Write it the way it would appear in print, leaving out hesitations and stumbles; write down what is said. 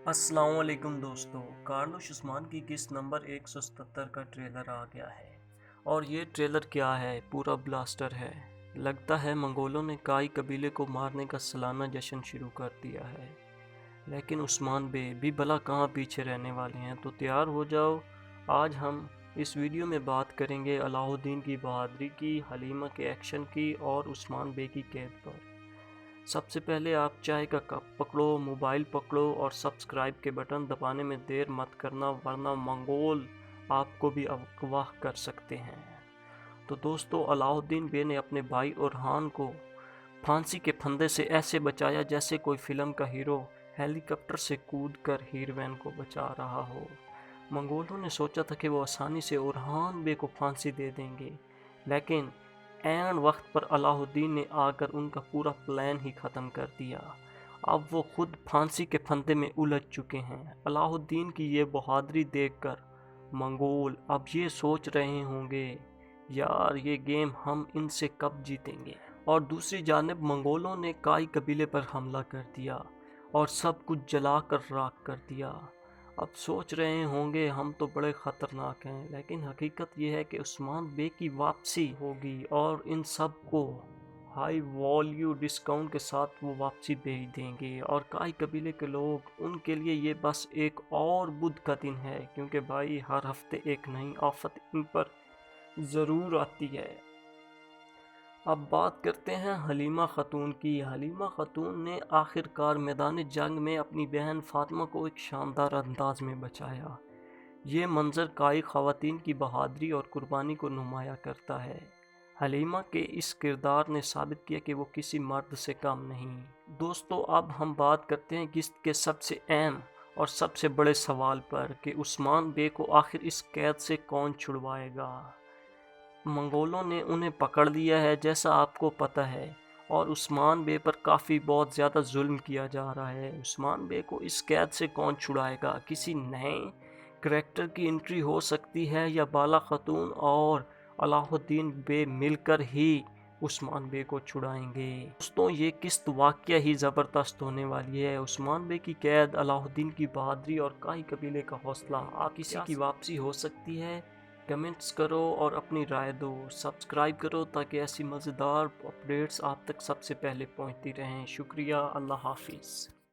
अस्सलाम वालेकुम दोस्तों। कार्लोस उस्मान की किस्त नंबर 177 का ट्रेलर आ गया है और ये ट्रेलर क्या है, पूरा ब्लास्टर है। लगता है मंगोलों ने काई कबीले को मारने का सालाना जश्न शुरू कर दिया है, लेकिन उस्मान बे भी भला कहाँ पीछे रहने वाले हैं। तो तैयार हो जाओ, आज हम इस वीडियो में बात करेंगे अलाउद्दीन की बहादुरी की, हलीमा के एक्शन की और उस्मान बे की कैद पर। सबसे पहले आप चाय का कप पकड़ो, मोबाइल पकड़ो और सब्सक्राइब के बटन दबाने में देर मत करना, वरना मंगोल आपको भी अगवा कर सकते हैं। तो दोस्तों, अलाउद्दीन बे ने अपने भाई ओरहान को फांसी के फंदे से ऐसे बचाया जैसे कोई फिल्म का हीरो हेलीकॉप्टर से कूदकर हीरोइन को बचा रहा हो। मंगोलों ने सोचा था कि वो आसानी से ओरहान बे को फांसी दे देंगे, लेकिन ऐन वक्त पर अलाउद्दीन ने आकर उनका पूरा प्लान ही ख़त्म कर दिया। अब वो खुद फांसी के फंदे में उलझ चुके हैं। अलाउद्दीन की ये बहादुरी देखकर मंगोल अब ये सोच रहे होंगे, यार ये गेम हम इनसे कब जीतेंगे। और दूसरी जानिब मंगोलों ने काई कबीले पर हमला कर दिया और सब कुछ जलाकर राख कर दिया। अब सोच रहे होंगे हम तो बड़े ख़तरनाक हैं, लेकिन हकीकत यह है कि उस्मान बे की वापसी होगी और इन सब को हाई वॉल्यू डिस्काउंट के साथ वो वापसी भेज देंगे। और काई कबीले के लोग, उनके लिए ये बस एक और बुध का दिन है, क्योंकि भाई हर हफ्ते एक नई आफत इन पर ज़रूर आती है। अब बात करते हैं हलीमा ख़तून की। हलीमा ख़तून ने आखिरकार मैदान जंग में अपनी बहन फ़ातिमा को एक शानदार अंदाज में बचाया। ये मंज़र काई ख़वातीन की बहादुरी और कुर्बानी को नुमाया करता है। हलीमा के इस किरदार ने साबित किया कि वो किसी मर्द से कम नहीं। दोस्तों, अब हम बात करते हैं किस्त के सबसे अहम और सबसे बड़े सवाल पर कि उस्मान बे को आखिर इस कैद से कौन छुड़वाएगा। मंगोलों ने उन्हें पकड़ लिया है, जैसा आपको पता है, और उस्मान बे पर काफ़ी बहुत ज़्यादा जुल्म किया जा रहा है। उस्मान बे को इस कैद से कौन छुड़ाएगा? किसी नए करैक्टर की एंट्री हो सकती है या बाला खातून और अलाउद्दीन बे मिलकर ही उस्मान बे को छुड़ाएंगे। दोस्तों, ये किस्त वाकया ही ज़बरदस्त होने वाली है। उस्मान बे की कैद, अलाउद्दीन की बहादुरी और काई कबीले का हौसला, आप किसी की वापसी हो सकती है? कमेंट्स करो और अपनी राय दो। सब्सक्राइब करो ताकि ऐसी मज़ेदार अपडेट्स आप तक सबसे पहले पहुंचती रहें। शुक्रिया। अल्लाह हाफिज़।